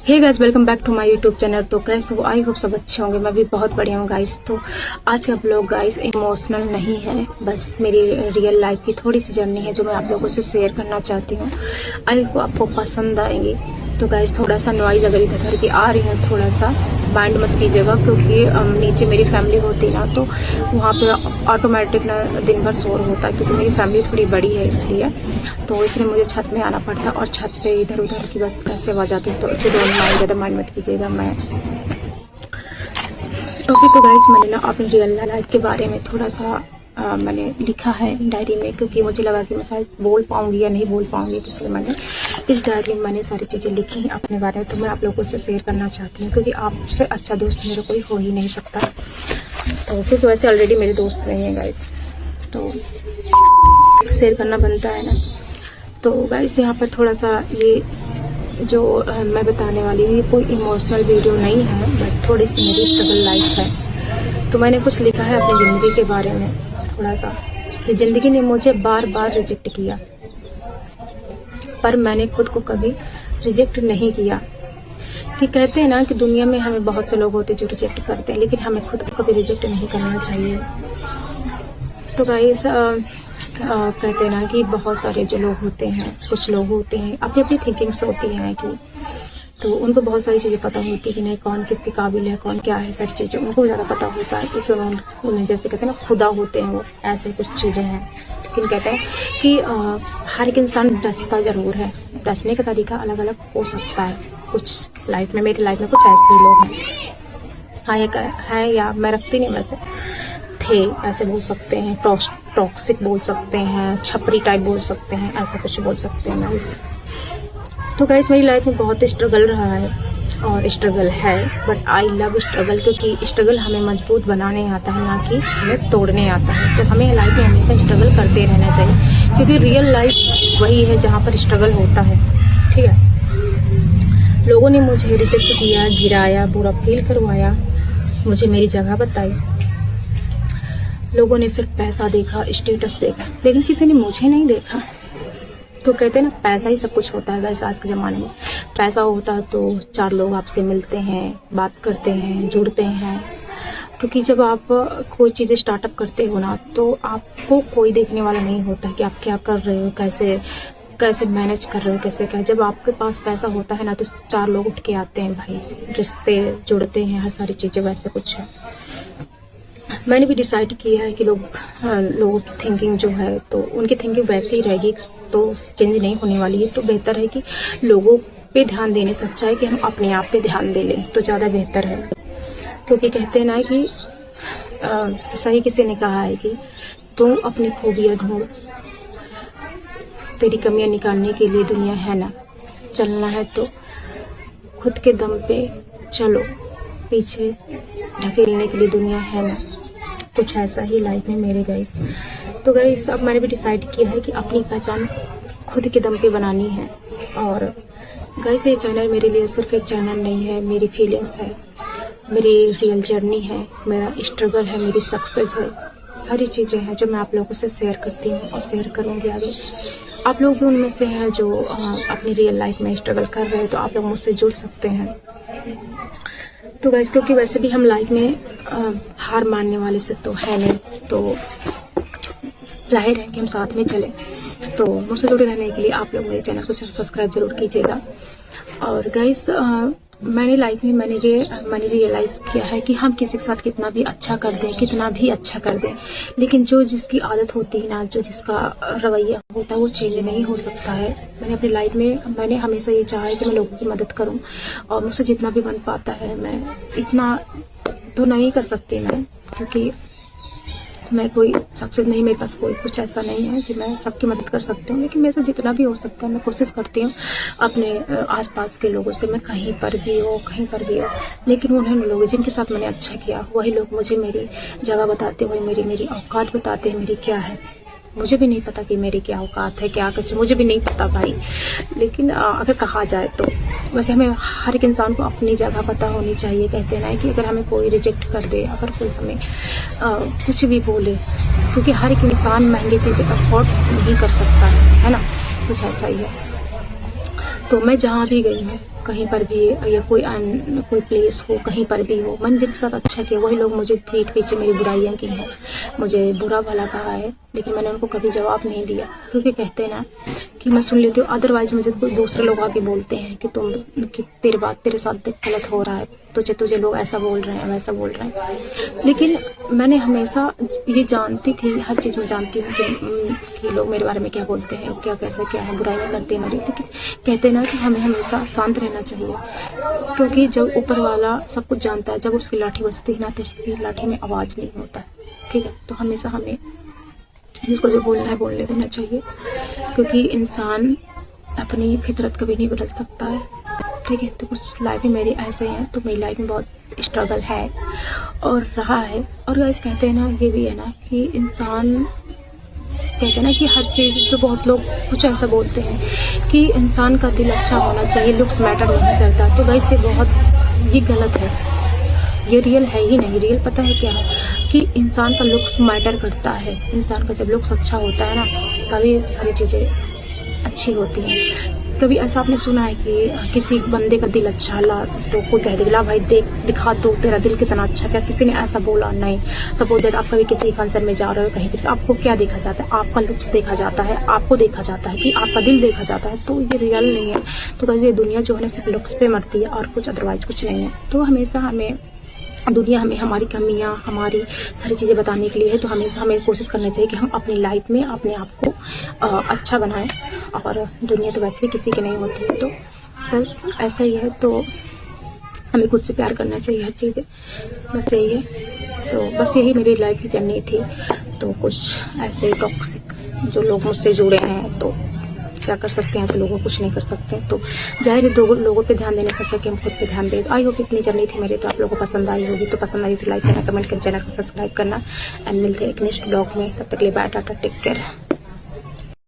Hey guys, welcome back to my YouTube channel. तो कैसे हो? आई होप सब अच्छे होंगे। मैं भी बहुत बढ़िया हूँ गाइस। तो आज का ब्लॉग गाइस इमोशनल नहीं है, बस मेरी रियल लाइफ की थोड़ी सी जर्नी है जो मैं आप लोगों से शेयर करना चाहती हूँ। आई होप आपको पसंद आएंगी। तो गाइस थोड़ा सा नॉइज अगर इधर घर की आ रही है, थोड़ा सा माइंड मत कीजिएगा, क्योंकि नीचे मेरी फैमिली होती ना तो वहाँ पे ऑटोमेटिक ना दिन भर शोर होता है, क्योंकि मेरी फैमिली थोड़ी बड़ी है इसलिए मुझे छत में आना पड़ता है। और छत पे इधर उधर की बस ऐसे आवाज आती है, तो ज़्यादा माइंड मत कीजिएगा। ओके। तो गाइस मैंने ना अपनी रियल लाइफ के बारे में थोड़ा सा मैंने लिखा है डायरी में, क्योंकि मुझे लगा कि मैं शायद बोल पाऊंगी या नहीं बोल पाऊंगी, तो इसलिए मैंने इस डायरी में मैंने सारी चीज़ें लिखी हैं अपने बारे में। तो मैं आप लोगों से शेयर करना चाहती हूँ, क्योंकि आपसे अच्छा दोस्त मेरा कोई हो ही नहीं सकता। तो फिर तो वैसे ऑलरेडी मेरे दोस्त नहीं है गाइस, तो शेयर करना बनता है ना। तो गाइस यहाँ पर थोड़ा सा ये जो मैं बताने वाली हूँ, ये कोई इमोशनल वीडियो नहीं है, बट थोड़ी सी मेरी स्ट्रगल लाइफ है। तो मैंने कुछ लिखा है अपनी ज़िंदगी के बारे में थोड़ा सा, कि ज़िंदगी ने मुझे बार बार रिजेक्ट किया, पर मैंने खुद को कभी रिजेक्ट नहीं किया। कि कहते हैं ना कि दुनिया में हमें बहुत से लोग होते हैं जो रिजेक्ट करते हैं, लेकिन हमें खुद को कभी रिजेक्ट नहीं करना चाहिए। तो गाइस कहते हैं ना कि बहुत सारे जो लोग होते हैं, कुछ लोग होते हैं अपनी अपनी थिंकिंग्स होती हैं कि, तो उनको बहुत सारी चीज़ें पता होती है कि नहीं कौन किसके काबिल है, कौन क्या है, सारी चीज़ें उनको ज़्यादा पता होता है। क्योंकि उन्हें जैसे कहते हैं ना खुदा होते हैं वो, ऐसे कुछ चीज़ें हैं। लेकिन कहते हैं कि हर एक इंसान डसता ज़रूर है, डसने का तरीका अलग अलग हो सकता है। कुछ लाइफ में, मेरी लाइफ में कुछ ऐसे ही लोग हैं, है या मैं रखती नहीं, वैसे थे, ऐसे बोल सकते हैं, टॉक्सिक बोल सकते हैं, छपरी टाइप बोल सकते हैं, ऐसा कुछ बोल सकते हैं गाइस। तो गाइस मेरी लाइफ में बहुत स्ट्रगल रहा है और स्ट्रगल है, बट आई लव स्ट्रगल, क्योंकि स्ट्रगल हमें मजबूत बनाने आता है, ना कि हमें तोड़ने आता है। तो हमें लाइफ में हमेशा स्ट्रगल करते रहना चाहिए, क्योंकि रियल लाइफ वही है जहाँ पर स्ट्रगल होता है। ठीक है। लोगों ने मुझे रिजेक्ट किया, गिराया, बुरा फील करवाया, मुझे मेरी जगह बताई। लोगों ने सिर्फ पैसा देखा, स्टेटस देखा, लेकिन किसी ने मुझे नहीं देखा। तो कहते हैं ना पैसा ही सब कुछ होता है गाइस। आज के ज़माने में पैसा होता है तो चार लोग आपसे मिलते हैं, बात करते हैं, जुड़ते हैं। क्योंकि जब आप कोई चीज़ें स्टार्टअप करते हो ना, तो आपको कोई देखने वाला नहीं होता कि आप क्या कर रहे हो, कैसे मैनेज कर रहे हो, कैसे क्या। जब आपके पास पैसा होता है ना, तो चार लोग उठ के आते हैं भाई, रिश्ते जुड़ते हैं, हर सारी चीज़ें वैसे कुछ है। मैंने भी डिसाइड किया है कि लोगों की थिंकिंग जो है, तो उनकी थिंकिंग वैसे ही रहेगी, तो चेंज नहीं होने वाली है। तो बेहतर है कि लोगों पे ध्यान देने से अच्छा है कि हम अपने आप पे ध्यान दे लें, तो ज़्यादा बेहतर है। क्योंकि कहते हैं ना कि सही किसी ने कहा है कि तुम अपनी खूबियाँ ढूंढ, तेरी कमियाँ निकालने के लिए दुनिया है ना, चलना है तो खुद के दम पे चलो, पीछे ढकेलने के लिए दुनिया है ना। कुछ ऐसा ही लाइफ में मेरे गाइस। तो गाइस अब मैंने भी डिसाइड किया है कि अपनी पहचान खुद के दम पे बनानी है। और गाइस ये चैनल मेरे लिए सिर्फ एक चैनल नहीं है, मेरी फीलिंग्स है, मेरी रियल जर्नी है, मेरा स्ट्रगल है, मेरी सक्सेस है, सारी चीज़ें हैं जो मैं आप लोगों से शेयर करती हूँ और शेयर करूँगी आगे। आप लोग भी उनमें से हैं जो अपनी रियल लाइफ में स्ट्रगल कर रहे हैं, तो आप लोग मुझसे जुड़ सकते हैं। तो गाइस क्योंकि वैसे भी हम लाइफ में हार मानने वाले से तो है नहीं, तो जाहिर है कि हम साथ में चलें। तो मुझसे जुड़े रहने के लिए आप लोग मेरे चैनल को सब्सक्राइब जरूर कीजिएगा। और गाइस मैंने लाइफ में मैंने रियलाइज़ किया है कि हम किसी के साथ कितना भी अच्छा कर दें, लेकिन जो जिसकी आदत होती है ना, जो जिसका रवैया होता है, वो चेंज नहीं हो सकता है। मैंने अपनी लाइफ में मैंने हमेशा ये चाहा है कि मैं लोगों की मदद करूं, और मुझसे जितना भी बन पाता है, मैं इतना तो नहीं कर सकती मैं, क्योंकि मैं कोई सक्सेस नहीं, मेरे पास कोई कुछ ऐसा नहीं है कि मैं सबकी मदद कर सकती हूँ। लेकिन मेरे से जितना भी हो सकता है मैं कोशिश करती हूँ अपने आसपास के लोगों से, मैं कहीं पर भी हो, लेकिन उन्हें लोग जिनके साथ मैंने अच्छा किया, वही लोग मुझे मेरी जगह बताते हुए मेरी औकात बताते हैं मेरी क्या है। मुझे भी नहीं पता कि मेरी क्या औकात है, क्या कुछ मुझे भी नहीं पता भाई। लेकिन अगर कहा जाए तो वैसे हमें हर एक इंसान को अपनी जगह पता होनी चाहिए। कहते हैं ना कि अगर हमें कोई रिजेक्ट कर दे, अगर कोई हमें कुछ भी बोले, क्योंकि हर एक इंसान महंगी चीज़ें अफोर्ड नहीं कर सकता है ना, कुछ ऐसा ही है। तो मैं जहाँ भी गई हूँ कहीं पर भी या कोई प्लेस हो, कहीं पर भी हो, मैंने जिनके साथ अच्छा किया वही लोग मुझे पीठ पीछे मेरी बुराइयां की हैं, मुझे बुरा भला कहा है, लेकिन मैंने उनको कभी जवाब नहीं दिया, क्योंकि कहते हैं ना कि मैं सुन लेती हूँ। अदरवाइज मुझे कोई दूसरे लोग आके बोलते हैं कि तेरे साथ गलत हो रहा है, तुझे लोग ऐसा बोल रहे हैं, वैसा बोल रहे हैं। लेकिन मैंने हमेशा ये जानती थी, हर चीज़ में जानती हूँ कि लोग मेरे बारे में क्या बोलते हैं, क्या कैसा क्या है, बुराइयाँ करते हैं मेरी। लेकिन कहते हैं ना कि हमें हमेशा शांत रहना चाहिए, क्योंकि जब ऊपर वाला सब कुछ जानता है, जब उसकी लाठी बजती है ना तो उसकी लाठी में आवाज़ नहीं होता है, ठीक है। तो हमेशा हमें जिसको जो बोलना है बोलने देना चाहिए, क्योंकि इंसान अपनी फितरत कभी नहीं बदल सकता है, ठीक है। तो कुछ लाइफ में मेरी ऐसे हैं, तो मेरी लाइफ में बहुत स्ट्रगल है और रहा है। और गाइस कहते हैं ना, ये भी है ना कि इंसान कहते हैं ना कि हर चीज़, जो बहुत लोग कुछ ऐसा बोलते हैं कि इंसान का दिल अच्छा होना चाहिए, लुक्स मैटर नहीं करता। तो गाइस ये गलत है, ये रियल है ही नहीं। रियल पता है क्या है कि इंसान का लुक्स मैटर करता है। इंसान का जब लुक्स अच्छा होता है ना, तभी सारी चीज़ें अच्छी होती हैं। कभी ऐसा आपने सुना है कि किसी बंदे का दिल अच्छा ला तो कोई कह देगा ला भाई देख दिखा तो तेरा दिल कितना अच्छा, क्या किसी ने ऐसा बोला? नहीं। सपोज दैट आप कभी किसी फंक्शन में जा रहे हो, कहीं पर, आपको क्या देखा जाता है? आपका लुक्स देखा जाता है, आपको देखा जाता है कि आपका दिल देखा जाता है। तो ये रियल नहीं है। तो कैसे ये दुनिया जो है ना सिर्फ लुक्स पे मरती है और कुछ अदरवाइज कुछ नहीं है। तो हमेशा दुनिया हमें हमारी कमियां, हमारी सारी चीज़ें बताने के लिए है। तो हमेशा हमें कोशिश करना चाहिए कि हम अपनी लाइफ में अपने आप को अच्छा बनाएं। और दुनिया तो वैसे भी किसी की नहीं होती है, तो बस ऐसा ही है। तो हमें खुद से प्यार करना चाहिए, हर चीज़ बस यही है। तो बस यही मेरी लाइफ की जर्नी थी। तो कुछ ऐसे टॉक्सिक जो लोग मुझसे जुड़े हैं, तो क्या कर सकते हैं, ऐसे लोगों को कुछ नहीं कर सकते। तो जाहिर है दो लोगों पे ध्यान देने से अच्छा कि हम खुद पे ध्यान दें। आई होप इतनी जर्नी थी मेरी, तो आप लोगों को पसंद आई होगी। तो पसंद आई तो लाइक करना, कमेंट करना, चैनल को सब्सक्राइब करना। एंड मिलते हैं एक नेक्स्ट ब्लॉग में। तब तक के लिए बाय, टाटा, टेक केयर।